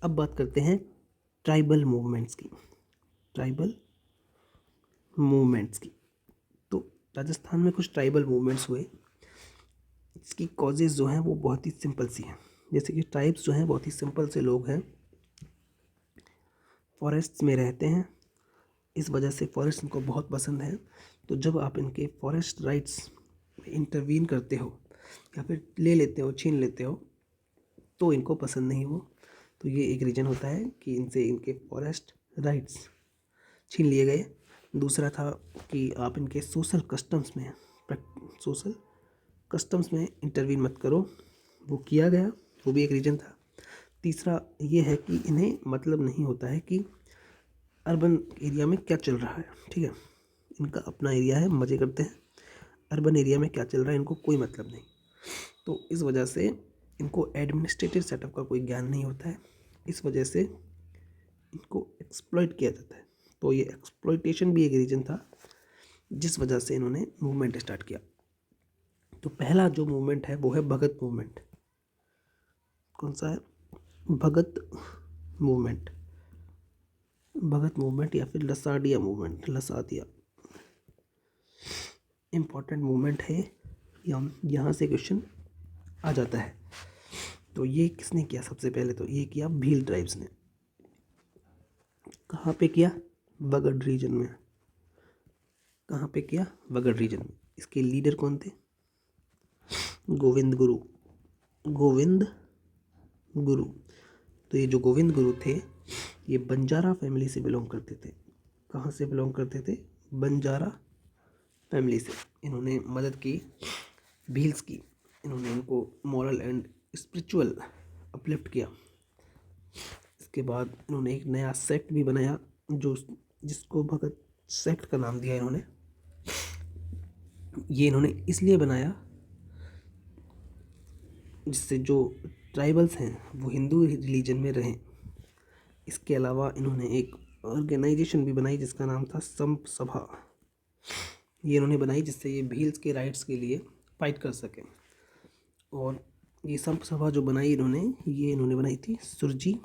अब बात करते हैं ट्राइबल मूवमेंट्स की। ट्राइबल मूवमेंट्स की तो राजस्थान में कुछ ट्राइबल मूवमेंट्स हुए। इसकी कॉजेज़ जो हैं वो बहुत ही सिंपल सी हैं। जैसे कि ट्राइब्स जो हैं बहुत ही सिंपल से लोग हैं, फॉरेस्ट्स में रहते हैं, इस वजह से फॉरेस्ट इनको बहुत पसंद है। तो जब आप इनके फॉरेस्ट राइट्स में इंटरवीन करते हो या फिर ले लेते हो, छीन लेते हो, तो इनको पसंद नहीं वो। तो ये एक रीज़न होता है कि इनसे इनके फॉरेस्ट राइट्स छीन लिए गए। दूसरा था कि आप इनके सोशल कस्टम्स में इंटरवीन मत करो, वो किया गया, वो भी एक रीज़न था। तीसरा ये है कि इन्हें मतलब नहीं होता है कि अर्बन एरिया में क्या चल रहा है, ठीक है, इनका अपना एरिया है, मज़े करते हैं। अर्बन एरिया में क्या चल रहा है इनको कोई मतलब नहीं। तो इस वजह से इनको एडमिनिस्ट्रेटिव सेटअप का कोई ज्ञान नहीं होता है, इस वजह से इनको एक्सप्लॉइट किया जाता है। तो ये एक्सप्लॉइटेशन भी एक रीज़न था जिस वजह से इन्होंने मूवमेंट स्टार्ट किया। तो पहला जो मूवमेंट है वो है भगत मूवमेंट। कौन सा है? भगत मूवमेंट। भगत मूवमेंट या फिर लसाडिया मूवमेंट। लसादिया इम्पॉर्टेंट मूवमेंट है, यहाँ से क्वेश्चन आ जाता है। तो ये किसने किया? सबसे पहले तो ये किया भील ट्राइब्स ने। कहाँ पे किया? वगड़ रीजन में। कहाँ पे किया? वगड़ रीजन में। इसके लीडर कौन थे? गोविंद गुरु। गोविंद गुरु। तो ये जो गोविंद गुरु थे ये बंजारा फैमिली से बिलोंग करते थे। कहाँ से बिलोंग करते थे? बंजारा फैमिली से। इन्होंने मदद की भील्स की, इन्होंने इनको मॉरल एंड स्पिरिचुअल अपलिफ्ट किया। इसके बाद इन्होंने एक नया सेक्ट भी बनाया जो जिसको भगत सेक्ट का नाम दिया इन्होंने। ये इन्होंने इसलिए बनाया जिससे जो ट्राइबल्स हैं वो हिंदू रिलीजन में रहें। इसके अलावा इन्होंने एक ऑर्गेनाइजेशन भी बनाई जिसका नाम था संप सभा। ये इन्होंने बनाई जिससे ये भील्स के राइट्स के लिए फाइट कर सकें। और ये संप सभा जो बनाई इन्होंने बनाई थी सुरजी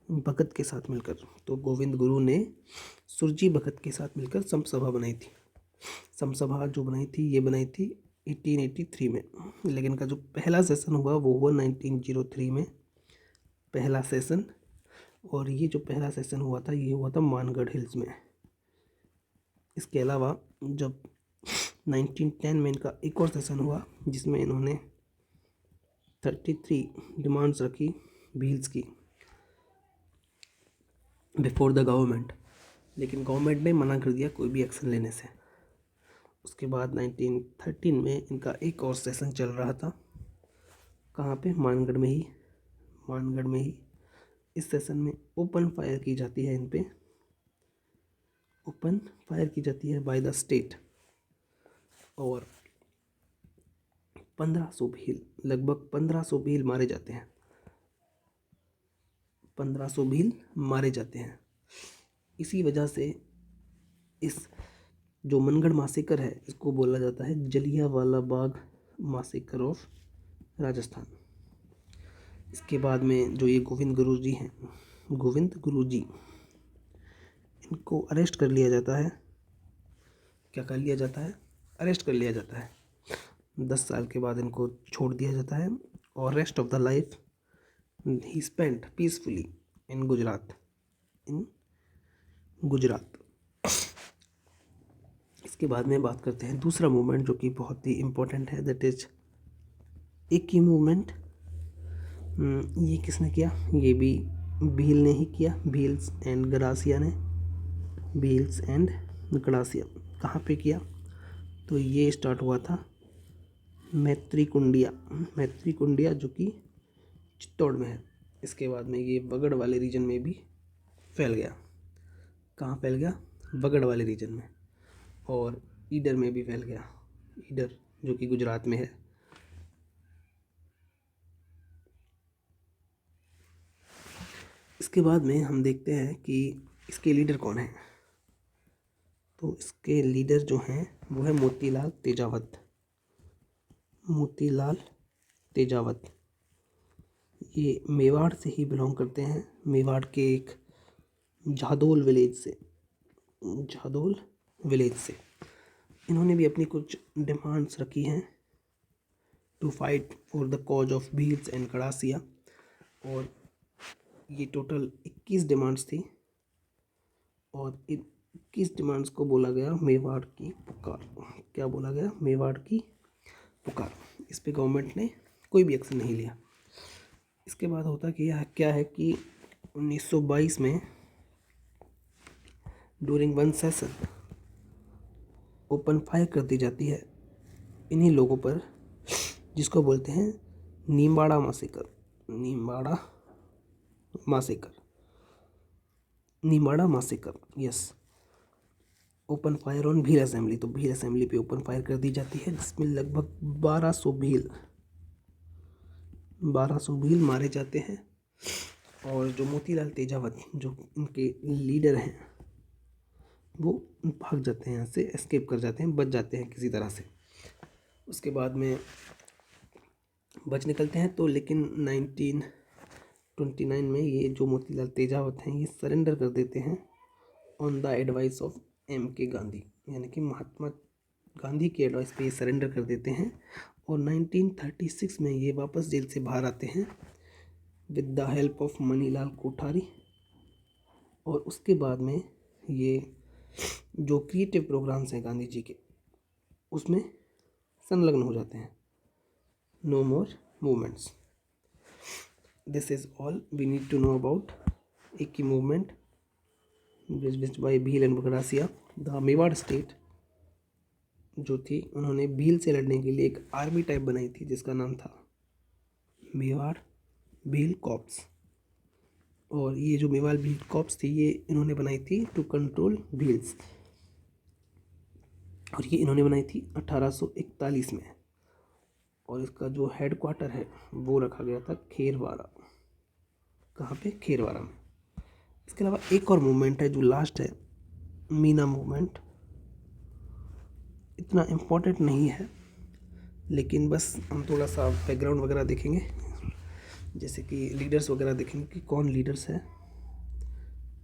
भगत के साथ मिलकर। तो गोविंद गुरु ने सुरजी भगत के साथ मिलकर संप सभा बनाई थी। संप सभा जो बनाई थी ये बनाई थी 1883 में, लेकिन इनका जो पहला सेशन हुआ वो हुआ 1903 में, पहला सेशन। और ये जो पहला सेशन हुआ था ये हुआ था मानगढ़ हिल्स में। इसके अलावा जब 1910 में इनका एक और सेशन हुआ जिसमें इन्होंने 33 डिमांड्स रखी भील्स की बिफोर द गवर्नमेंट, लेकिन गवर्नमेंट ने मना कर दिया कोई भी एक्शन लेने से। उसके बाद 1913 में इनका एक और सेशन चल रहा था। कहाँ पे? मानगढ़ में ही। मानगढ़ में ही इस सेशन में ओपन फायर की जाती है, इन पे ओपन फायर की जाती है बाय द स्टेट। और 1500 भील, लगभग 1500 भील मारे जाते हैं। 1500 भील मारे जाते हैं। इसी वजह से इस जो मनगढ़ मासेकर है इसको बोला जाता है जलियांवाला बाग मासेकर ऑफ राजस्थान। इसके बाद में जो ये गोविंद गुरु जी हैं, गोविंद गुरु जी, इनको अरेस्ट कर लिया जाता है। क्या कर लिया जाता है? अरेस्ट कर लिया जाता है। 10 साल के बाद इनको छोड़ दिया जाता है और rest of the life he spent peacefully इन गुजरात। इसके बाद में बात करते हैं दूसरा मूवमेंट जो कि बहुत ही इम्पोर्टेंट है, दैट इज इक्की मूवमेंट। ये किसने किया? ये भी भील ने ही किया, भील्स एंड गरासिया ने। भील्स एंड गरासिया कहाँ पे किया? तो ये स्टार्ट हुआ था मैत्रीकुंडिया जो कि चित्तौड़ में है। इसके बाद में ये वगड़ वाले रीजन में भी फैल गया। कहाँ फैल गया? वगड़ वाले रीजन में। और ईडर में भी फैल गया, ईडर जो कि गुजरात में है। इसके बाद में हम देखते हैं कि इसके लीडर कौन है। तो इसके लीडर जो हैं वो है मोतीलाल तेजावत। मोतीलाल तेजावत ये मेवाड़ से ही बिलोंग करते हैं, मेवाड़ के एक झादोल विलेज से। इन्होंने भी अपनी कुछ डिमांड्स रखी हैं to fight for the cause of Bhils and Garasia, और ये टोटल 21 डिमांड्स थी, और 21 डिमांड्स को बोला गया मेवाड़ की पुकार। क्या बोला गया? मेवाड़ की पुकार। इस पे गवर्नमेंट ने कोई भी एक्शन नहीं लिया। इसके बाद होता क्या है कि 1922 में during one session open fire कर दी जाती है इन्हीं लोगों पर, जिसको बोलते हैं Neembara massacre. Yes, open fire on Bhil assembly. तो भील असेंबली पे ओपन फायर कर दी जाती है, जिसमें लगभग 1200 भील मारे जाते हैं। और जो मोतीलाल तेजावत, जो इनके लीडर हैं, वो भाग जाते हैं यहाँ से, एस्केप कर जाते हैं, बच जाते हैं किसी तरह से। उसके बाद में बच निकलते हैं तो, लेकिन 1929 में ये जो मोतीलाल तेजावत हैं, ये सरेंडर कर देते हैं on the advice of MK Gandhi, यानी कि महात्मा गांधी के एडवाइस पे ये सरेंडर कर देते हैं। और 1936 में ये वापस जेल से बाहर आते हैं with the help of Manilal Kothari. और उसके बाद में ये जो क्रिएटिव प्रोग्राम्स हैं गांधी जी के, उसमें संलग्न हो जाते हैं। No more movements. This is all we need to know about Eki movement by Bhil and Garasia. The Mewar state जो थी, उन्होंने भील से लड़ने के लिए एक आर्मी टाइप बनाई थी, जिसका नाम था मेवाड़ भील कॉर्प्स। और ये जो मेवाड़ भील कॉर्प्स थी, ये इन्होंने बनाई थी टू कंट्रोल भील्स, और ये इन्होंने बनाई थी 1841 में। और इसका जो हेड क्वार्टर है वो रखा गया था खेरवाड़ा। कहाँ पे? खेरवाड़ा में। इसके अलावा एक और मूवमेंट है जो लास्ट है, मीना मूवमेंट। इतना इम्पोर्टेंट नहीं है, लेकिन बस हम थोड़ा सा बैकग्राउंड वगैरह देखेंगे, जैसे कि लीडर्स वगैरह देखेंगे कि कौन लीडर्स है,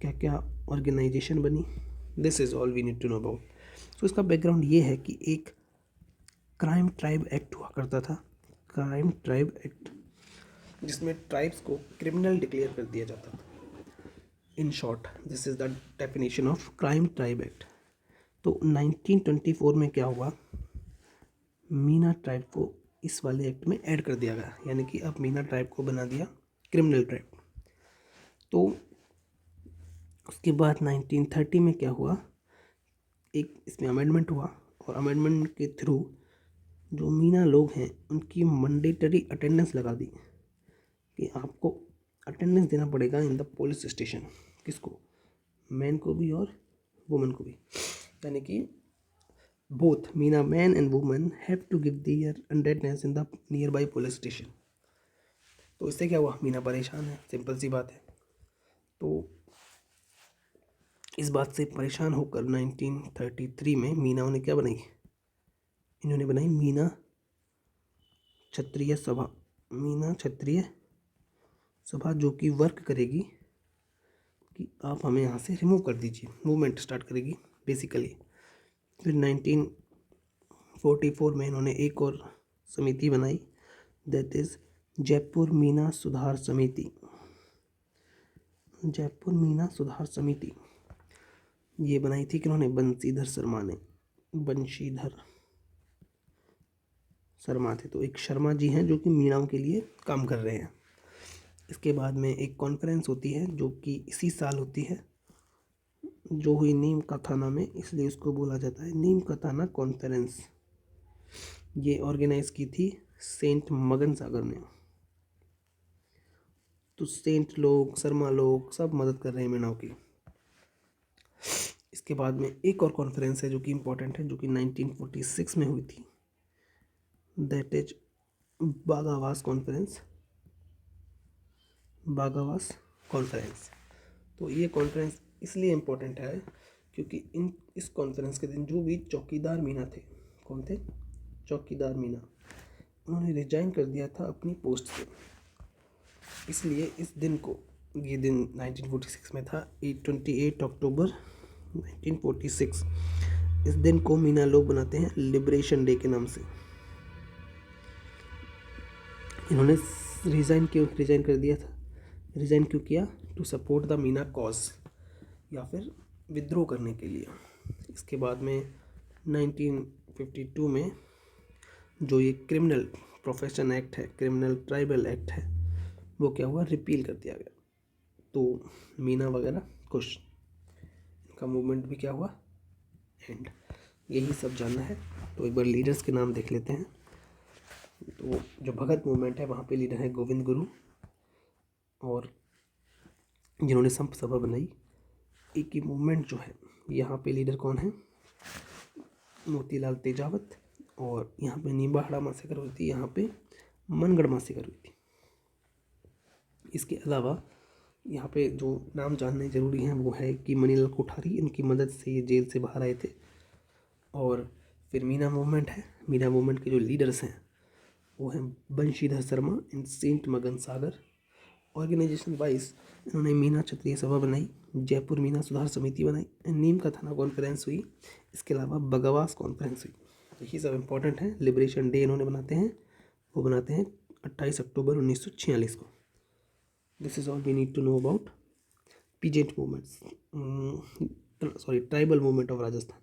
क्या क्या ऑर्गेनाइजेशन बनी। This is all we need to know about. तो इसका बैकग्राउंड ये है कि एक क्राइम ट्राइब एक्ट हुआ करता था, क्राइम ट्राइब एक्ट, जिसमें ट्राइब्स को क्रिमिनल डिक्लेयर कर दिया जाता था। In short, this is the definition of crime tribe act. तो 1924 में क्या हुआ, मीना ट्राइब को इस वाले एक्ट में ऐड कर दिया गया, यानी कि अब मीना ट्राइब को बना दिया क्रिमिनल ट्राइब। तो उसके बाद 1930 में क्या हुआ, एक इसमें अमेंडमेंट हुआ, और अमेंडमेंट के थ्रू जो मीना लोग हैं उनकी मैंडेटरी अटेंडेंस लगा दी कि आपको अटेंडेंस देना पड़ेगा इन द पुलिस स्टेशन। किसको? मैन को भी और वुमेन को भी, यानी कि both Meena man and women have to give their attendance in the nearby police station. तो इससे क्या हुआ, मीना परेशान है, सिंपल सी बात है। तो इस बात से परेशान होकर 1933 में मीनाओं ने क्या बनाई, इन्होंने बनाई मीना क्षत्रिय सभा। मीना क्षत्रिय सभा जो कि वर्क करेगी कि आप हमें यहाँ से रिमूव कर दीजिए, मूवमेंट स्टार्ट करेगी बेसिकली। फिर 1944 में इन्होंने एक और समिति बनाई, दैट इज़ जयपुर मीना सुधार समिति। जयपुर मीना सुधार समिति ये बनाई थी कि उन्होंने बंशीधर शर्मा थे। तो एक शर्मा जी हैं जो कि मीणाओं के लिए काम कर रहे हैं। इसके बाद में एक कॉन्फ्रेंस होती है जो कि इसी साल होती है, जो हुई नीम का थाना में, इसलिए उसको बोला जाता है नीम का थाना कॉन्फ्रेंस। ये ऑर्गेनाइज की थी सेंट मगन सागर ने। तो सेंट लोग, शर्मा लोग सब मदद कर रहे हैं मीणाओं की। इसके बाद में एक और कॉन्फ्रेंस है जो कि इम्पोर्टेंट है, जो कि 1946 में हुई थी, दैट इज बागावास कॉन्फ्रेंस। तो ये कॉन्फ्रेंस इसलिए इम्पोर्टेंट है क्योंकि इस कॉन्फ्रेंस के दिन जो भी चौकीदार मीना थे, कौन थे? चौकीदार मीना, उन्होंने रिजाइन कर दिया था अपनी पोस्ट से। इसलिए इस दिन को, ये दिन 1946 में था, 28 अक्टूबर 1946, इस दिन को मीना लोग बनाते हैं लिबरेशन डे के नाम से। इन्होंने रिज़ाइन कर दिया था। रिज़ाइन क्यों किया? To support the Meena cause, या फिर विद्रोह करने के लिए। इसके बाद में 1952 में जो ये क्रिमिनल प्रोफेशन एक्ट है, क्रिमिनल ट्राइबल एक्ट है, वो क्या हुआ? रिपील कर दिया गया। तो मीना वगैरह खुश, इनका मूवमेंट भी क्या हुआ? एंड। यही सब जानना है तो एक बार लीडर्स के नाम देख लेते हैं। तो जो भगत मूवमेंट है वहाँ पे लीडर है गोविंद गुरु, और जिन्होंने संप सभा बनाई। एक ही मूवमेंट जो है, यहाँ पे लीडर कौन है? मोतीलाल तेजावत। और यहाँ पे नींबाहाड़ा मासेकर हुई थी, यहाँ पे मनगढ़ मासेकर हुई थी। इसके अलावा यहाँ पे जो नाम जानने जरूरी हैं वो है कि मनीलाल कोठारी, इनकी मदद से ये जेल से बाहर आए थे। और फिर मीना मूवमेंट है। मीना मूवमेंट के जो लीडर्स हैं वो हैं बंशीधर शर्मा एंड सेंट मगन सागर। ऑर्गेनाइजेशन वाइज इन्होंने मीना क्षत्रिय सभा बनाई, जयपुर मीना सुधार समिति बनाई, नीम का थाना कॉन्फ्रेंस हुई, इसके अलावा बगवास कॉन्फ्रेंस हुई। यही सब इम्पोर्टेंट है। लिबरेशन डे इन्होंने बनाते हैं, वो बनाते हैं 28 अक्टूबर 1946 को। This is all we need to know about peasant movements, tribal movement of Rajasthan.